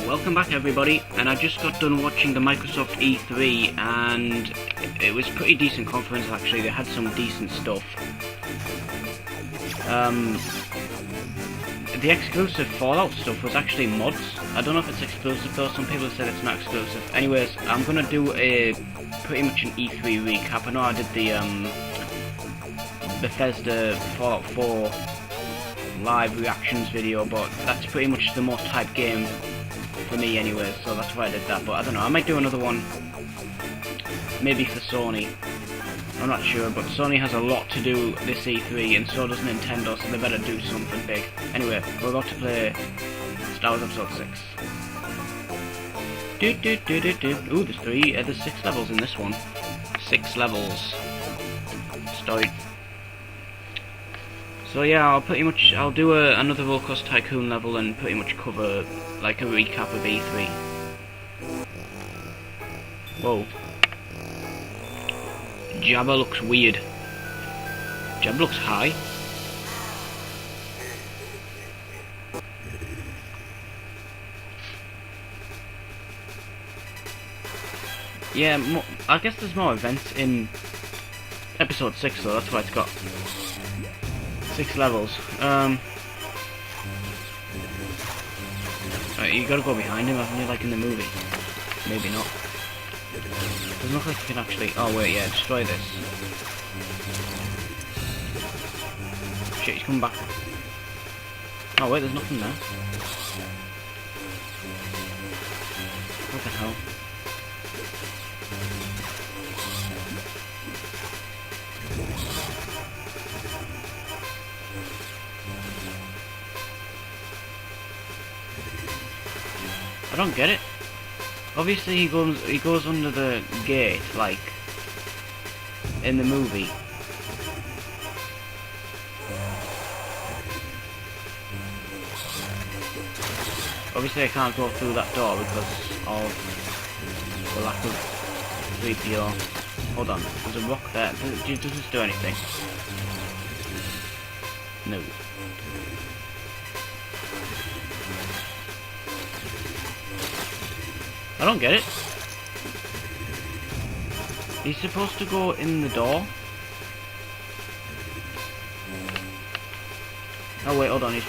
Welcome back everybody, and I just got done watching the Microsoft E3 and it was pretty decent conference actually. They had some decent stuff. The exclusive Fallout stuff was actually mods. I don't know if it's exclusive though, some people have said it's not exclusive. Anyways, I'm gonna do a pretty much an E3 recap. I know I did the Bethesda Fallout 4 live reactions video, but that's pretty much the most hyped game for me anyways, so that's why I did that. But I don't know, I might do another one maybe for Sony. I'm not sure, but Sony has a lot to do this E3 and so does Nintendo, so they better do something big. Anyway, we're about to play Star Wars Episode 6. Ooh, there's 6 levels in this one. 6 levels. Story. So yeah, I'll do another Roller Coaster Tycoon level and pretty much cover like a recap of E3. Whoa. Jabba looks weird. Jabba looks high. Yeah, I guess there's more events in Episode 6 though, that's why it's got 6 levels. Right, you gotta go behind him, haven't you, like in the movie? Maybe not. Doesn't look like you can actually... Oh wait, yeah, destroy this. Shit, he's coming back. Oh wait, there's nothing there. What the hell? I don't get it. Obviously he goes under the gate, like in the movie. Obviously I can't go through that door because of the lack of 3PO. Hold on, there's a rock there. Does this do anything? No. I don't get it. He's supposed to go in the door. Oh wait, hold on. Just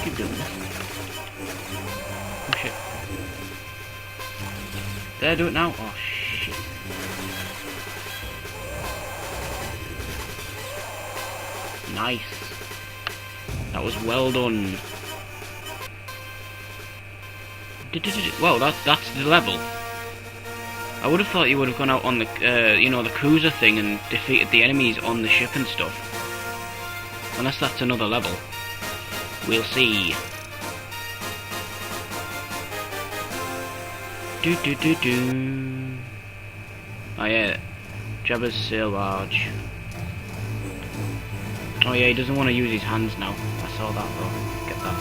keep doing this. Oh shit. Did I do it now? Oh shit. Nice. That was well done. Well, that's the level. I would have thought you would have gone out on the, you know, the cruiser thing and defeated the enemies on the ship and stuff. Unless that's another level. We'll see. Oh yeah, Jabba's sail barge. Oh yeah, he doesn't want to use his hands now. I saw that though. Get that.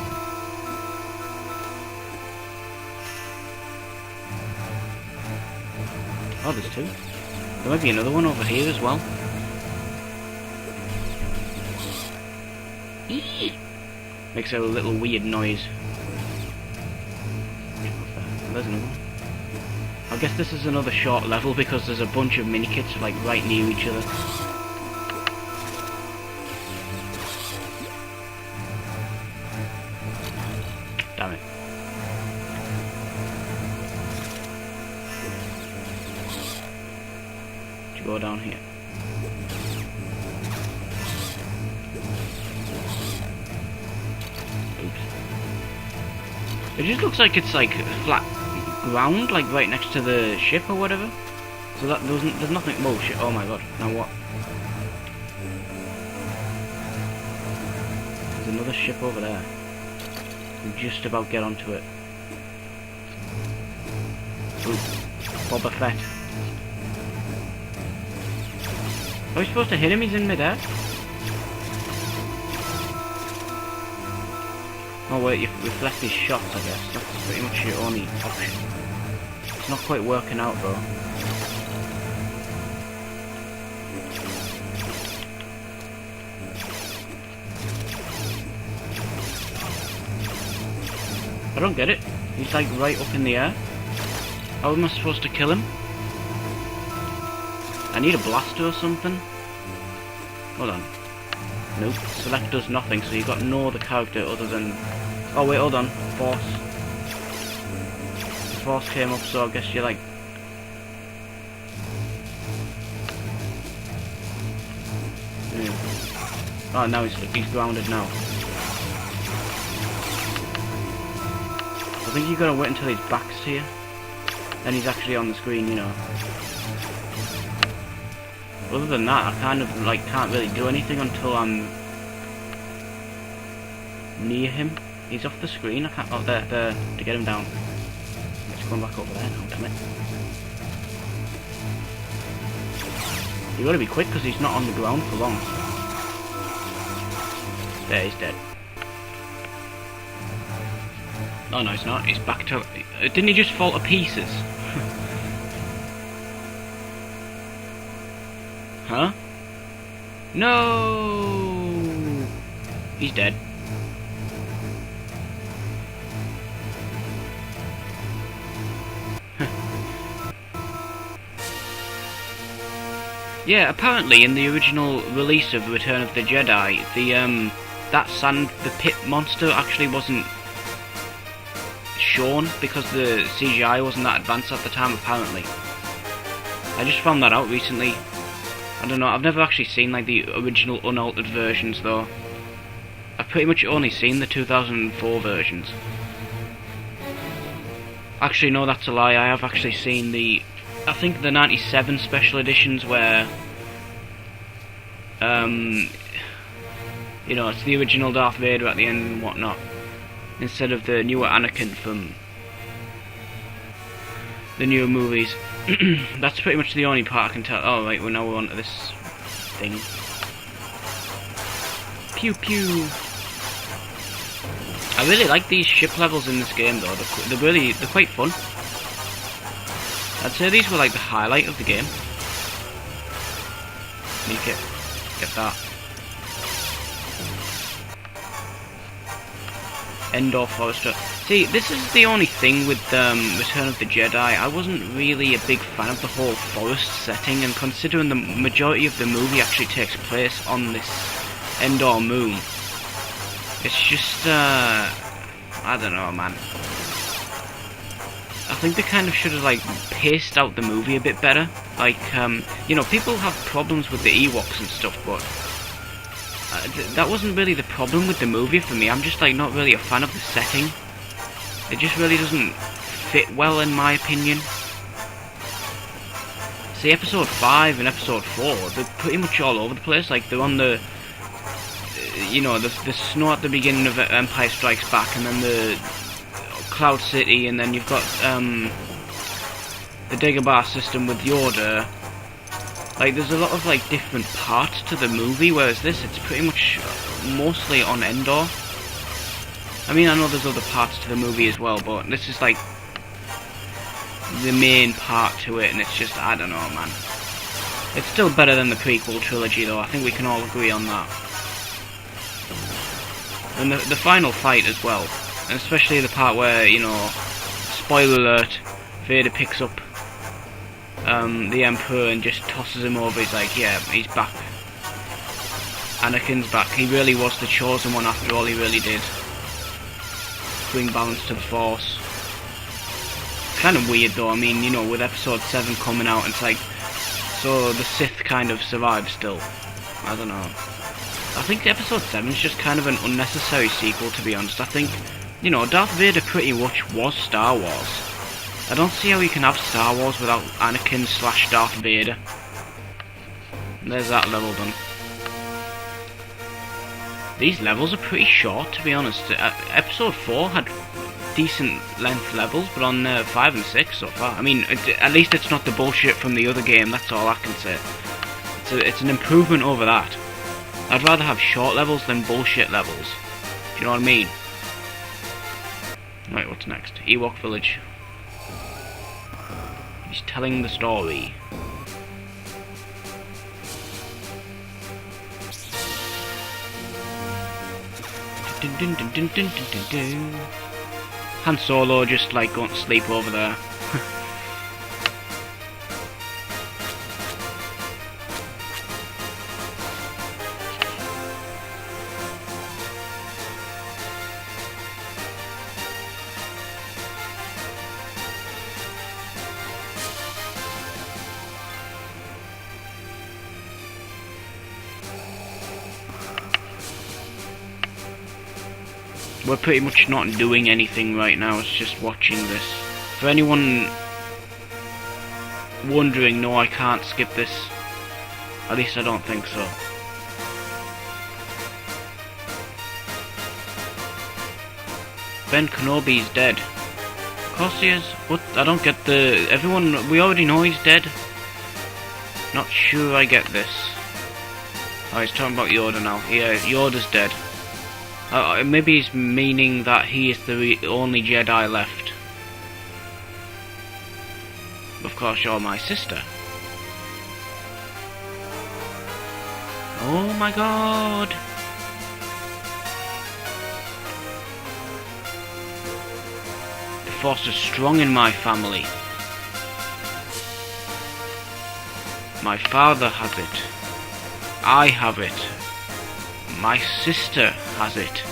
Oh, there's 2. There might be another one over here as well. Makes a little weird noise. There's another one. I guess this is another short level because there's a bunch of mini-kits like right near each other. Damn it. To go down here. Oops. It just looks like it's like flat ground, like right next to the ship or whatever. So that there's nothing. Oh shit! Oh my god! Now what? There's another ship over there. Just about get onto it. Ooh, Boba Fett. Are we supposed to hit him? He's in midair. Oh wait, you've left his shots, I guess. That's pretty much your only option. It's not quite working out though. I don't get it. He's like right up in the air. How am I supposed to kill him? I need a blaster or something. Hold on. Nope. Select does nothing, so you've got no other character other than... Oh wait, hold on. Force. The Force came up, so I guess you're like... Oh, now he's grounded now. I think you gotta wait until his back's to you. Then he's actually on the screen, you know. Other than that, I kind of like can't really do anything until I'm near him. He's off the screen. I can't. Oh, there, to get him down. Let's go back over there now. Damn it! You gotta be quick because he's not on the ground for long. There, he's dead. Oh no, he's not. He's back to... Didn't he just fall to pieces? Huh? No! He's dead. Yeah, apparently in the original release of Return of the Jedi, the pit monster actually wasn't shown because the CGI wasn't that advanced at the time, apparently. I just found that out recently. I don't know, I've never actually seen like the original unaltered versions though. I've pretty much only seen the 2004 versions. Actually no, that's a lie, I have actually seen I think the 97 special editions where you know, it's the original Darth Vader at the end and whatnot, instead of the newer Anakin from the newer movies. That's pretty much the only part I can tell. Oh right, well now we're on to this thing. Pew pew. I really like these ship levels in this game though. They're quite fun. I'd say these were like the highlight of the game. Sneak it. Get that. Endor Forester. See, this is the only thing with Return of the Jedi. I wasn't really a big fan of the whole forest setting, and considering the majority of the movie actually takes place on this Endor moon, it's just, I don't know, man. I think they kind of should have, like, paced out the movie a bit better. Like, you know, people have problems with the Ewoks and stuff, but that wasn't really the problem with the movie for me. I'm just, like, not really a fan of the setting. It just really doesn't fit well, in my opinion. See, Episode 5 and Episode 4, they're pretty much all over the place. Like, they're on the, you know, the snow at the beginning of Empire Strikes Back, and then the Cloud City, and then you've got the Dagobah system with Yoda. Like, there's a lot of, like, different parts to the movie, whereas this, it's pretty much mostly on Endor. I mean, I know there's other parts to the movie as well, but this is, like, the main part to it, and it's just, I don't know, man. It's still better than the prequel trilogy, though. I think we can all agree on that. And the final fight as well, and especially the part where, you know, spoiler alert, Vader picks up the Emperor and just tosses him over. He's like, yeah, he's back. Anakin's back. He really was the chosen one after all. He really did bring balance to the Force. Kind of weird though. I mean, you know, with Episode 7 coming out, it's like, so the Sith kind of survive still. I don't know. I think Episode 7 is just kind of an unnecessary sequel, to be honest. I think, you know, Darth Vader pretty much was Star Wars. I don't see how you can have Star Wars without Anakin / Darth Vader. There's that level done. These levels are pretty short, to be honest. Episode 4 had decent length levels, but on 5 and 6 so far, I mean, at least it's not the bullshit from the other game, that's all I can say. It's an improvement over that. I'd rather have short levels than bullshit levels. Do you know what I mean? Right, what's next? Ewok Village. He's telling the story. Han Solo just like going to sleep over there. We're pretty much not doing anything right now, it's just watching this. For anyone wondering, no, I can't skip this. At least I don't think so. Ben Kenobi's dead. Of course he is. What? I don't get the... Everyone... We already know he's dead. Not sure I get this. Oh, he's talking about Yoda now. Yeah, Yoda's dead. Maybe he's meaning that he is the only Jedi left. Of course, you're my sister. Oh my god! The Force is strong in my family. My father has it. I have it. My sister has it.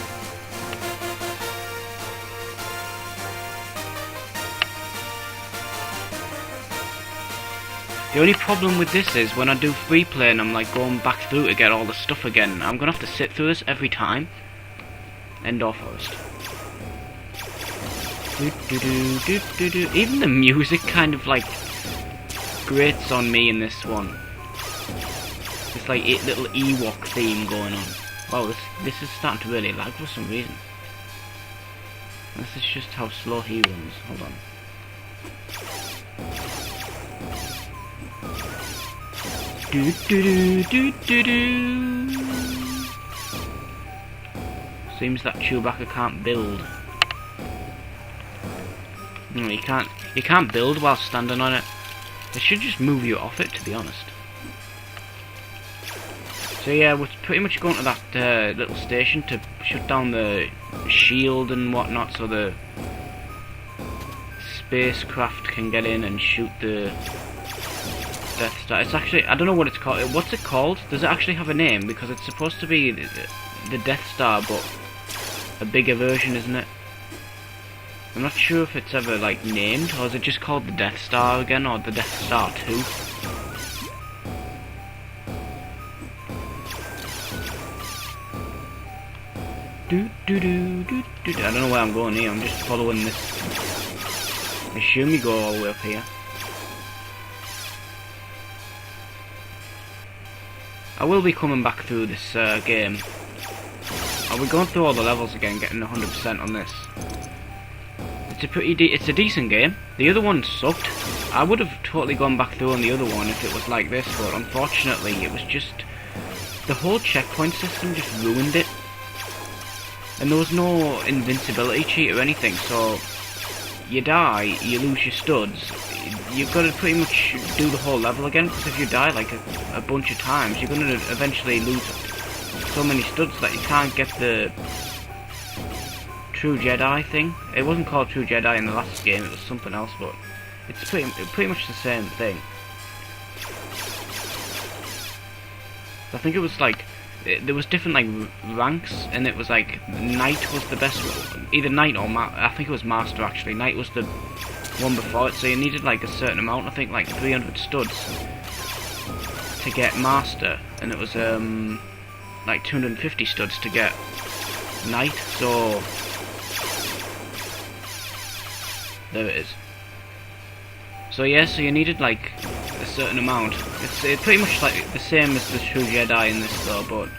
The only problem with this is when I do free play and I'm like going back through to get all the stuff again, I'm gonna have to sit through this every time. Endor Forest. Even the music kind of like grates on me in this one. It's like a little Ewok theme going on. Wow, this is starting to really lag for some reason. This is just how slow he runs. Hold on. Seems that Chewbacca can't build. No, you can't build while standing on it. They should just move you off it, to be honest. So yeah, we're pretty much going to that little station to shut down the shield and whatnot, so the spacecraft can get in and shoot the Death Star. It's actually, I don't know what it's called. What's it called? Does it actually have a name? Because it's supposed to be the Death Star, but a bigger version, isn't it? I'm not sure if it's ever like named, or is it just called the Death Star again, or the Death Star 2? I don't know where I'm going here, I'm just following this. I assume you go all the way up here. I will be coming back through this game. I'll be going through all the levels again, getting 100% on this. It's a decent game. The other one sucked. I would have totally gone back through on the other one if it was like this, but unfortunately it was just... The whole checkpoint system just ruined it. And there was no invincibility cheat or anything, so you die, you lose your studs. You've got to pretty much do the whole level again, because if you die like a bunch of times, you're going to eventually lose so many studs that you can't get the True Jedi thing. It wasn't called True Jedi in the last game, it was something else, but it's pretty much the same thing. I think it was like... There was different like ranks, and it was like Knight was the best, either Knight or I think it was Master actually. Knight was the one before it, so you needed like a certain amount, I think like 300 studs to get Master, and it was like 250 studs to get Knight, so there it is. So yeah, so you needed like a certain amount. It's pretty much like the same as the True Jedi in this though, but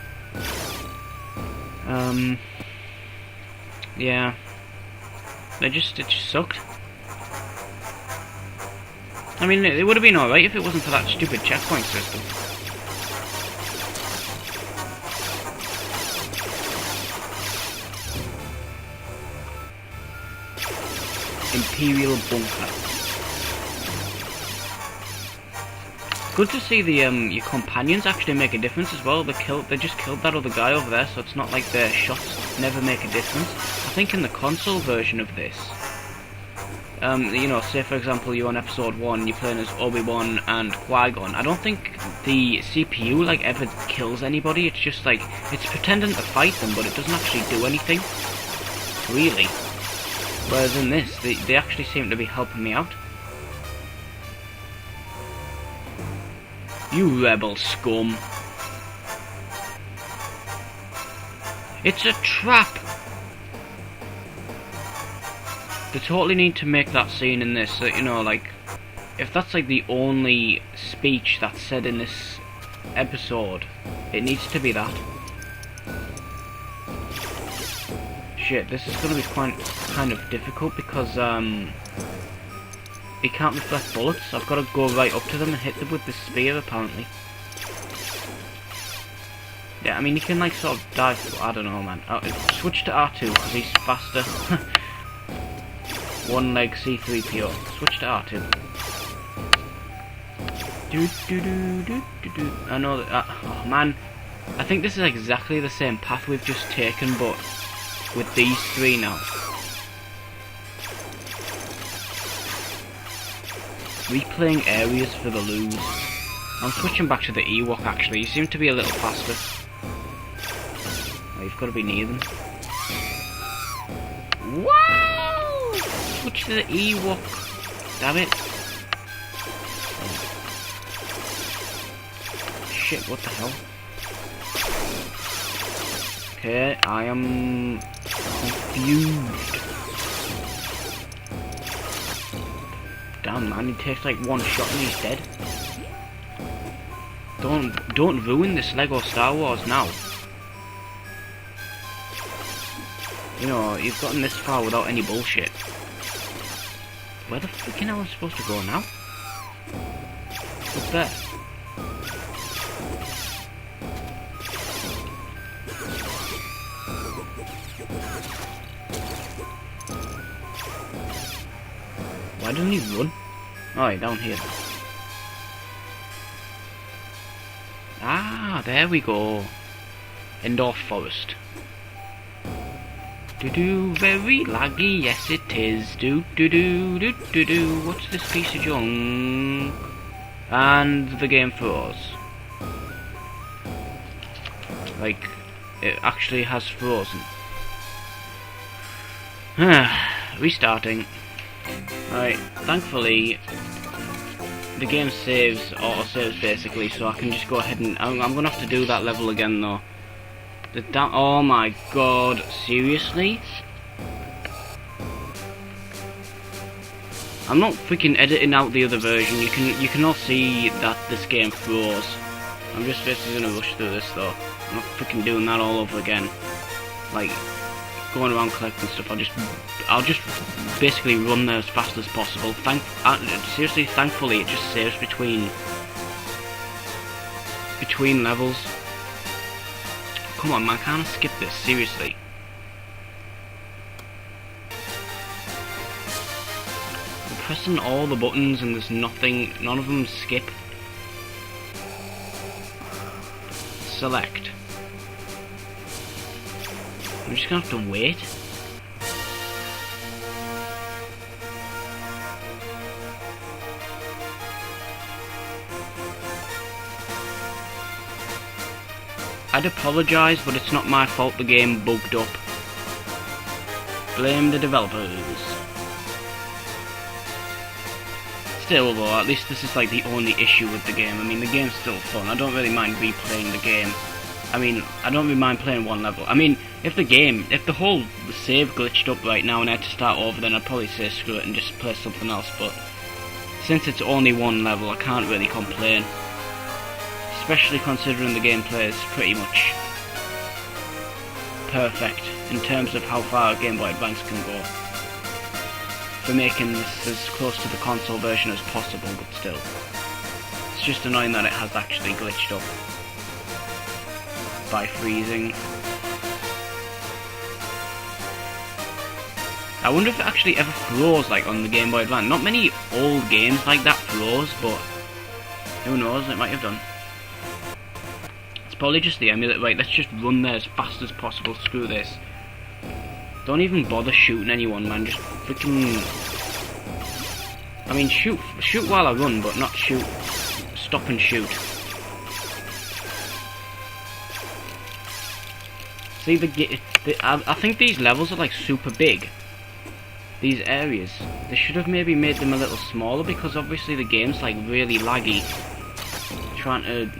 yeah, it just sucked. I mean, it would have been alright if it wasn't for that stupid checkpoint system. Imperial bunker. Good to see the your companions actually make a difference as well. They just killed that other guy over there, so it's not like their shots never make a difference. I think in the console version of this, you know, say for example you're on episode 1, you're playing as Obi-Wan and Qui-Gon, I don't think the CPU like ever kills anybody. It's just like, it's pretending to fight them, but it doesn't actually do anything, really. Whereas in this, they actually seem to be helping me out. You rebel scum. It's a trap! They totally need to make that scene in this, so, you know, like, if that's like the only speech that's said in this episode, it needs to be that. Shit, this is gonna be kind of difficult because, he can't reflect bullets. I've got to go right up to them and hit them with the spear, apparently. Yeah, I mean, you can, like, sort of dive through, I don't know, man. Switch to R2, because he's faster. One leg C3PO. Switch to R2. I know that. Oh man, I think this is exactly the same path we've just taken, but with these three now. Replaying areas for the lose. I'm switching back to the Ewok actually. You seem to be a little faster. Oh, you've got to be near them. Wow! Switch to the Ewok. Damn it. Shit, what the hell? Okay, I am confused. Damn man, he takes like one shot and he's dead. Don't ruin this Lego Star Wars now. You know, you've gotten this far without any bullshit. Where the freaking hell am I supposed to go now? Up there. Why doesn't he run? Oh, yeah, down here. Ah, there we go. Indoor forest. Very laggy, yes it is. What's this piece of junk? And the game froze. Like, it actually has frozen. Restarting. Right, thankfully the game saves, auto-saves basically, so I can just go ahead and... I'm gonna have to do that level again though. Oh my god, seriously? I'm not freaking editing out the other version. You can all see that this game froze. I'm just basically gonna rush through this though. I'm not freaking doing that all over again. Like, going around collecting stuff. I'll just basically run there as fast as possible. Seriously, thankfully it just saves between levels. Come on man, can't I skip this? Seriously. I'm pressing all the buttons and there's nothing, none of them skip. Select. I'm just gonna have to wait. I'd apologise, but it's not my fault the game bugged up. Blame the developers. Still though, at least this is like the only issue with the game. I mean, the game's still fun. I don't really mind replaying the game. I mean, I don't really mind playing one level. I mean, if the whole save glitched up right now and I had to start over, then I'd probably say screw it and just play something else, but since it's only one level, I can't really complain. Especially considering the gameplay is pretty much perfect in terms of how far a Game Boy Advance can go. For making this as close to the console version as possible, but still. It's just annoying that it has actually glitched up by freezing. I wonder if it actually ever froze like on the Game Boy Advance. Not many old games like that froze, but who knows, it might have done. It's probably just the emulator. Right, let's just run there as fast as possible. Screw this. Don't even bother shooting anyone, man. Just freaking I mean, shoot while I run, but not shoot. Stop and shoot. See, I think these levels are like super big. These areas. They should have maybe made them a little smaller, because obviously the game's like really laggy. Trying to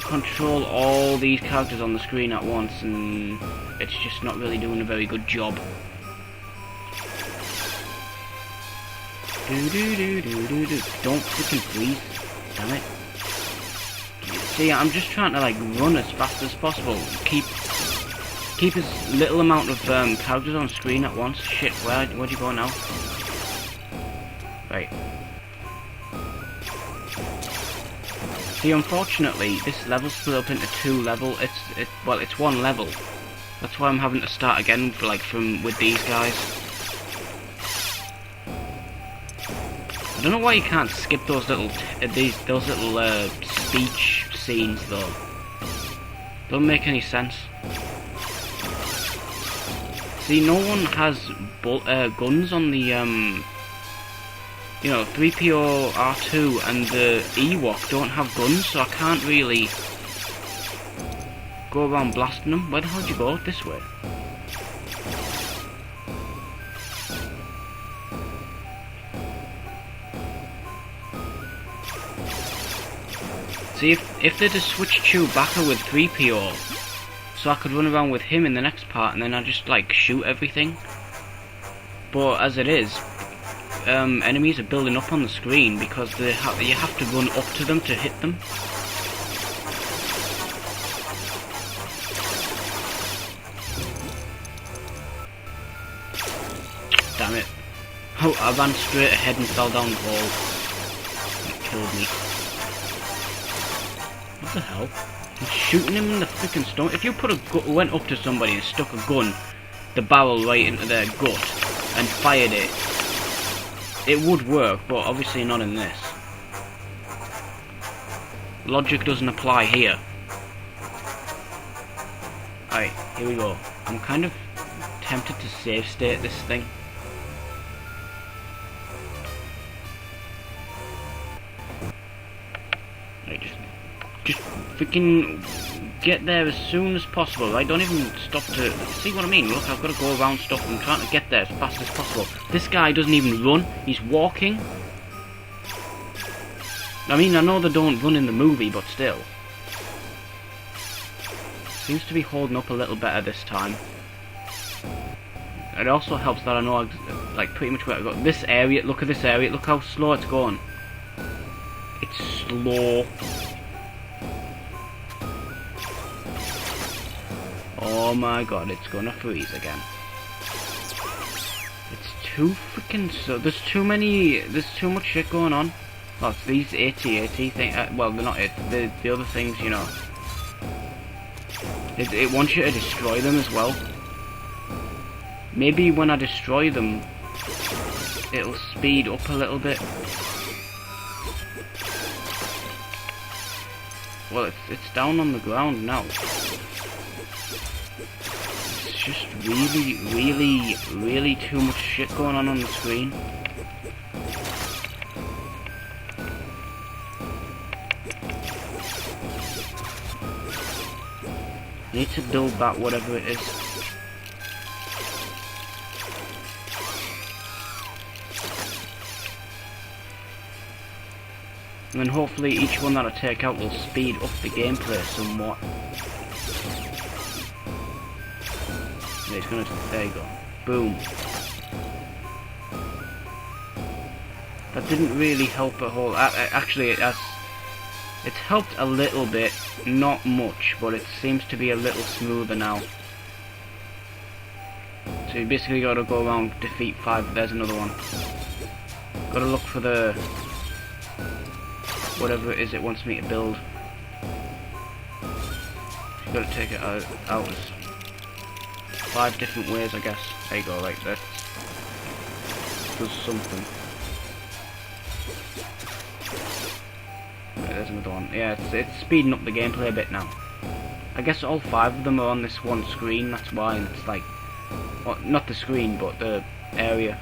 control all these characters on the screen at once, and it's just not really doing a very good job. Don't freaking freeze. Damn it. See, I'm just trying to like run as fast as possible. Keep as little amount of characters on screen at once. Shit, where'd you go now? Right. See, unfortunately, this level's split up into two levels. Well, it's one level. That's why I'm having to start again, with these guys. I don't know why you can't skip those little speech scenes though. Don't make any sense. See, no one has guns on the you know, 3PO, R2 and the Ewok don't have guns, so I can't really go around blasting them. Where the hell did you go? This way. See, if they'd have switched Chewbacca with 3PO, so I could run around with him in the next part, and then I just like shoot everything. But as it is, enemies are building up on the screen because you have to run up to them to hit them. Damn it! Oh, I ran straight ahead and fell down the hole. It killed me. What the hell? I'm shooting him in the freaking stomach. If you went up to somebody and stuck a gun, the barrel right into their gut, and fired it, it would work, but obviously not in this. Logic doesn't apply here. Alright, here we go. I'm kind of tempted to save state this thing. Right, just freaking get there as soon as possible, right? Don't even stop to see what I mean. Look, I've got to go around stuff. I'm trying to get there as fast as possible. This guy doesn't even run, he's walking. I mean, I know they don't run in the movie, but still. Seems to be holding up a little better this time. It also helps that I know like pretty much where to go. This area, look at this area, look how slow it's going. It's slow. Oh my god, it's gonna freeze again. It's too freaking so. There's too much shit going on. Oh, it's these AT-AT things. Well, they're not it. The other things, you know. It wants you to destroy them as well. Maybe when I destroy them, it'll speed up a little bit. Well, it's down on the ground now. Just really too much shit going on the screen. Need to build that whatever it is. And then hopefully each one that I take out will speed up the gameplay somewhat. It's gonna, there you go. Boom. That didn't really help at all. Actually, it has. It's helped a little bit, not much, but it seems to be a little smoother now. So you basically gotta go around, defeat 5. There's another one. Gotta look for the whatever it is it wants me to build. You gotta take it out as 5 different ways, I guess. There you go, like that. Does something. Right, there's another one. Yeah, it's speeding up the gameplay a bit now. I guess all 5 of them are on this one screen, that's why it's like... Well, not the screen, but the area.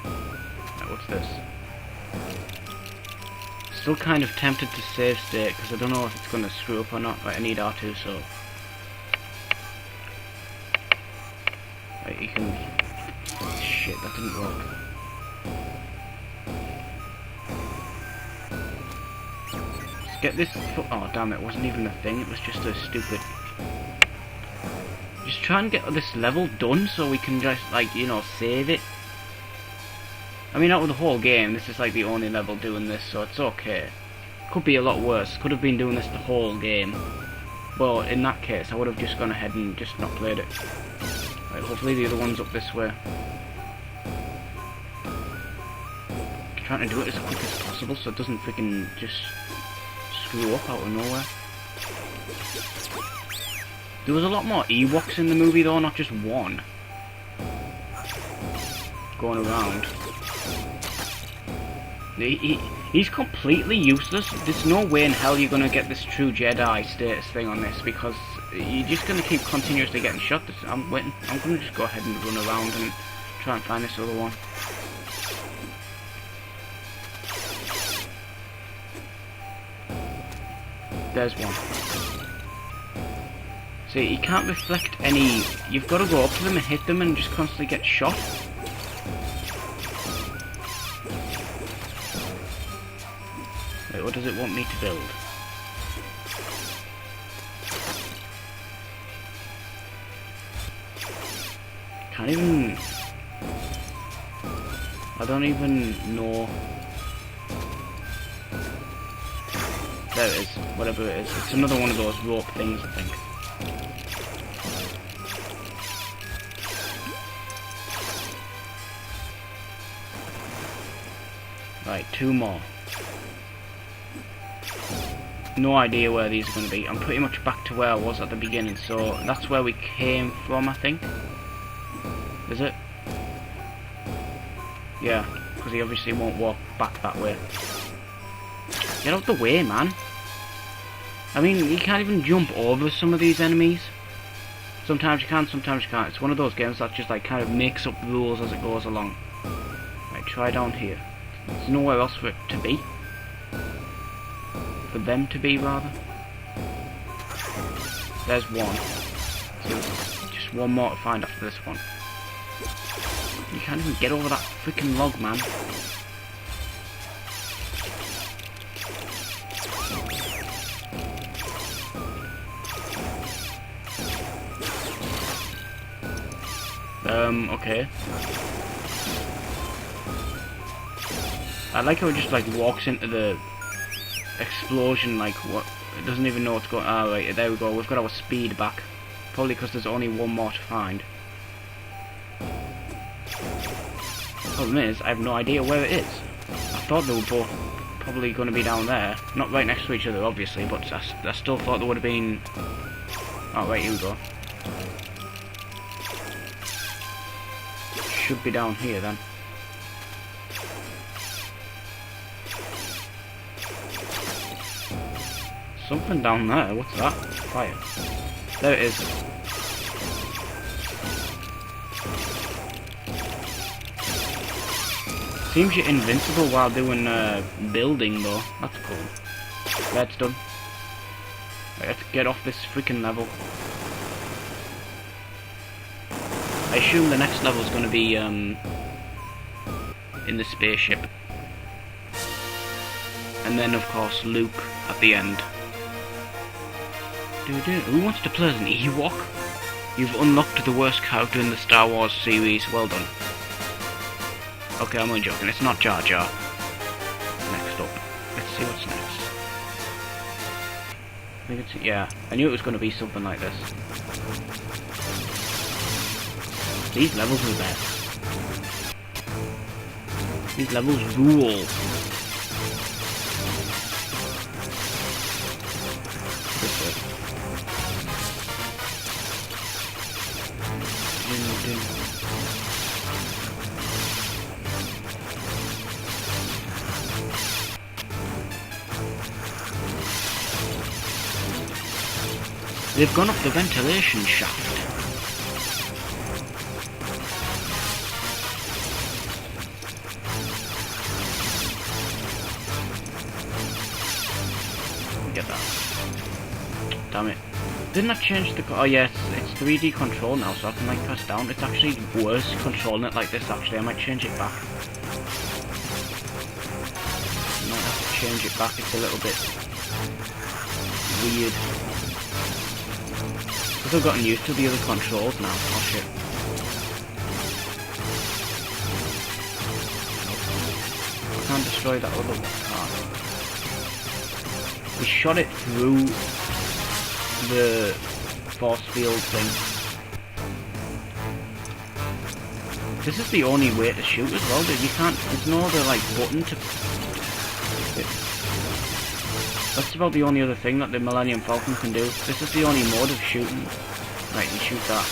Right, what's this? Still kind of tempted to save state because I don't know if it's going to screw up or not. Right, I need R2, so right, you can. Shit, that didn't work. Let's get this. Oh damn! It wasn't even a thing. It was just a stupid. Just try and get this level done so we can just, like, you know, save it. I mean, out of the whole game, this is like the only level doing this, so it's okay. Could be a lot worse. Could have been doing this the whole game. Well, in that case, I would have just gone ahead and just not played it. Right, hopefully the other one's up this way. I'm trying to do it as quick as possible so it doesn't freaking just screw up out of nowhere. There was a lot more Ewoks in the movie though, not just one. Going around. He's completely useless. There's no way in hell you're gonna get this true Jedi status thing on this because you're just gonna keep continuously getting shot. I'm waiting. I'm gonna just go ahead and run around and try and find this other one. There's one. See, he can't reflect any. You've got to go up to them and hit them and just constantly get shot. Wait, what does it want me to build? Can't even. I don't even know. There it is, whatever it is. It's another one of those rope things, I think. Right, 2 more. No idea where these are going to be. I'm pretty much back to where I was at the beginning, so that's where we came from, I think. Is it? Yeah, because he obviously won't walk back that way. Get out the way, man. I mean, you can't even jump over some of these enemies. Sometimes you can, sometimes you can't. It's one of those games that just like kind of makes up rules as it goes along. Right, try down here. There's nowhere else for it to be. For them to be, rather. There's one. So there's just one more to find after this one. You can't even get over that freaking log, man. Okay. I like how it just like walks into the explosion like what it doesn't even know what's going. Ah, right, there we go. We've got our speed back. Probably because there's only one more to find. The problem is I have no idea where it is. I thought they were both probably going to be down there, not right next to each other obviously, but I still thought they would have been. Oh right, here we go. Should be down here then. Something down there, what's that? Fire. There it is. Seems you're invincible while doing building though. That's cool. That's done. Right, let's get off this freaking level. I assume the next level is going to be in the spaceship. And then of course Luke at the end. Who wants to play as an Ewok? You've unlocked the worst character in the Star Wars series. Well done. Okay, I'm only joking. It's not Jar Jar. Next up. Let's see what's next. I think it's... yeah, I knew it was going to be something like this. These levels are the best. These levels rule. They've gone up the ventilation shaft. damn it. Didn't I change the... Oh yeah, it's 3D control now, so I can like press down. It's actually worse controlling it like this, actually. I might change it back. I might have to change it back, it's a little bit weird. Because I've gotten used to the other controls now. Oh shit. I can't destroy that other one. We shot it through the force field thing. This is the only way to shoot as well, but you can't, there's no other like button to... That's about the only other thing that the Millennium Falcon can do. This is the only mode of shooting. Right, you shoot that.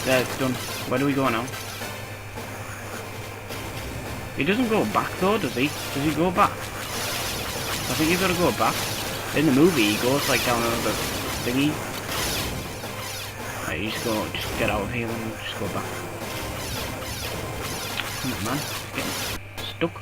There, it's done. Where do we go now? He doesn't go back though, does he? Does he go back? I think you've got to go back. In the movie, he goes like down another thingy. Right, you just get out of here and just go back. Come on, man. It's getting stuck.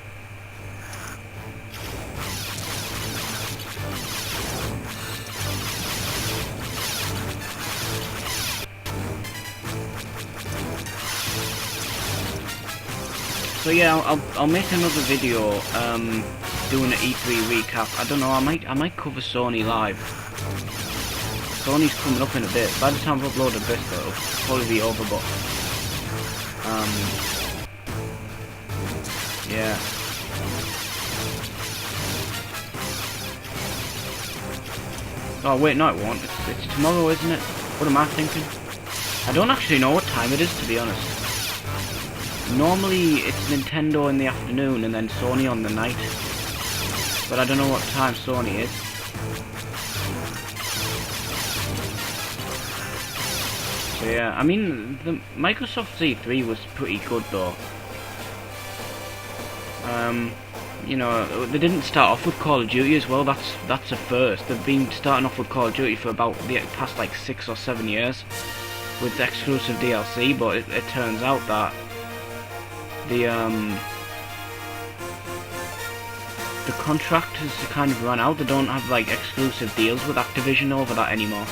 So yeah, I'll make another video doing an E3 recap. I don't know, I might cover Sony live. Sony's coming up in a bit. By the time I've uploaded this though, it'll probably be over, but yeah. Oh wait, no it won't. It's tomorrow, isn't it? What am I thinking? I don't actually know what time it is, to be honest. Normally it's Nintendo in the afternoon and then Sony on the night. But I don't know what time Sony is. So yeah, I mean, the Microsoft Z3 was pretty good though. You know, they didn't start off with Call of Duty as well, that's a first. They've been starting off with Call of Duty for about the past like 6 or 7 years with exclusive DLC, but it turns out that the contract has kind of run out. They don't have like exclusive deals with Activision over that anymore.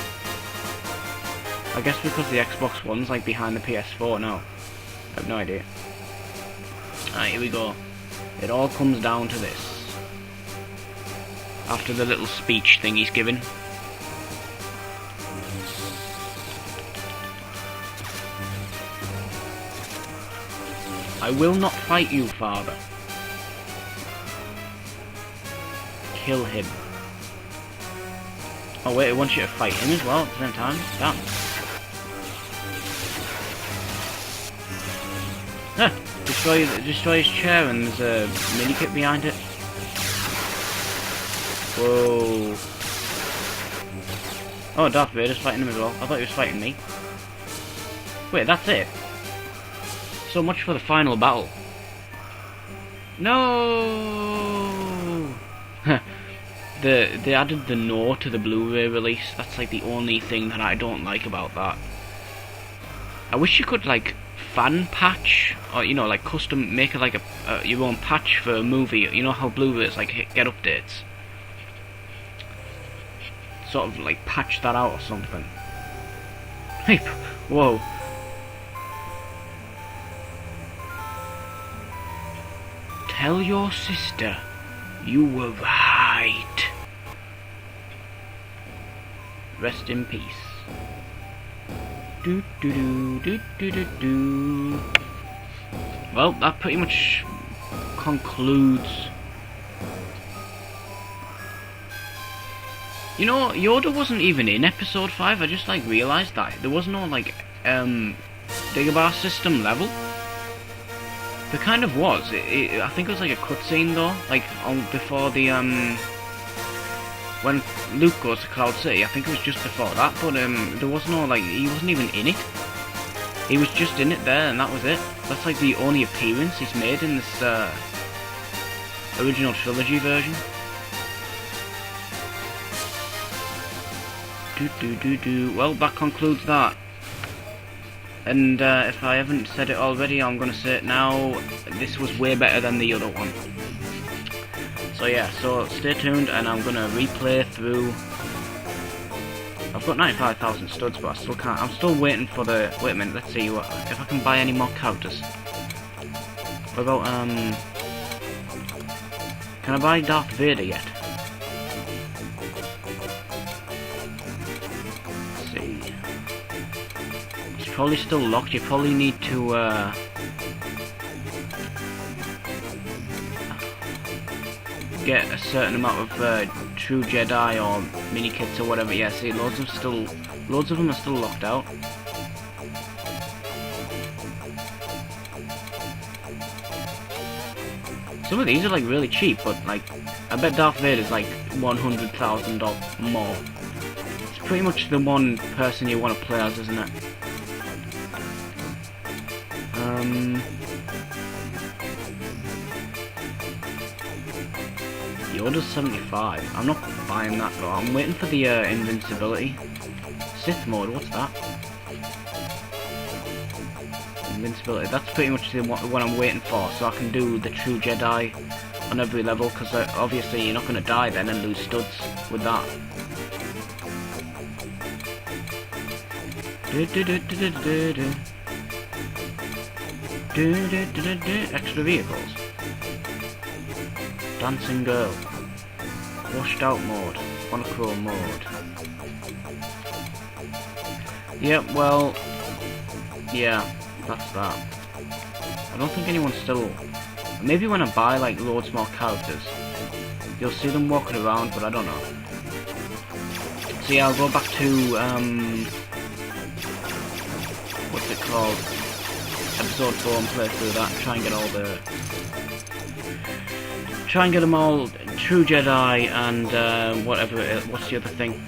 I guess because the Xbox One's like behind the PS4 now. I have no idea. Alright, here we go. It all comes down to this. After the little speech thing he's given. I will not fight you, father. Kill him. Oh wait, it wants you to fight him as well at the same time. Damn. Huh. Destroy his chair and there's a mini kit behind it. Whoa. Oh, Darth Vader's fighting him as well. I thought he was fighting me. Wait, that's it? So much for the final battle. No. They added the no to the Blu-ray release. That's like the only thing that I don't like about that. I wish you could like fan patch, or you know, like custom make it like your own patch for a movie. You know how Blu-rays like get updates. Sort of like patch that out or something. Hey, whoa. Tell your sister you were right. Rest in peace. Do do do do do do do. Well, that pretty much concludes. You know, Yoda wasn't even in Episode 5. I just like realised that there was no like Dagobah system level. There kind of was. I think it was like a cutscene though, like before the when Luke goes to Cloud City. I think it was just before that, but there was no like, he wasn't even in it. He was just in it there, and that was it. That's like the only appearance he's made in this original trilogy version. Well, that concludes that. And if I haven't said it already, I'm gonna say it now. This was way better than the other one. So yeah, so stay tuned, and I'm gonna replay through. I've got 95,000 studs, but I still can't. I'm still waiting for the. Wait a minute. Let's see if I can buy any more characters. What about Can I buy Darth Vader yet? Let's see. It's probably still locked. You probably need to get a certain amount of true Jedi or mini kits or whatever. Yeah, see, loads of them are still locked out. Some of these are like really cheap, but like I bet Darth Vader's like 100,000 or more. It's pretty much the one person you want to play as, isn't it? Yoda's 75. I'm not buying that though. I'm waiting for the invincibility. Sith mode, what's that? Invincibility. That's pretty much the what I'm waiting for, so I can do the true Jedi on every level, because obviously you're not going to die then and lose studs with that. Extra vehicles. Dancing girl. Washed out mode. Monochrome mode. Yep, well, yeah, that's that. I don't think anyone's still. Maybe when I buy like loads more characters, you'll see them walking around, but I don't know. So yeah, I'll go back to what's it called? Episode 4 and play through that and try and get all the. Try and get them all true Jedi and whatever it is. What's the other thing?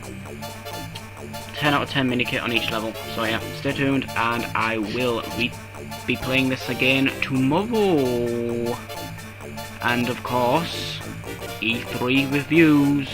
10 out of 10 minikit on each level. So yeah, stay tuned, and I will be playing this again tomorrow. And of course, E3 reviews.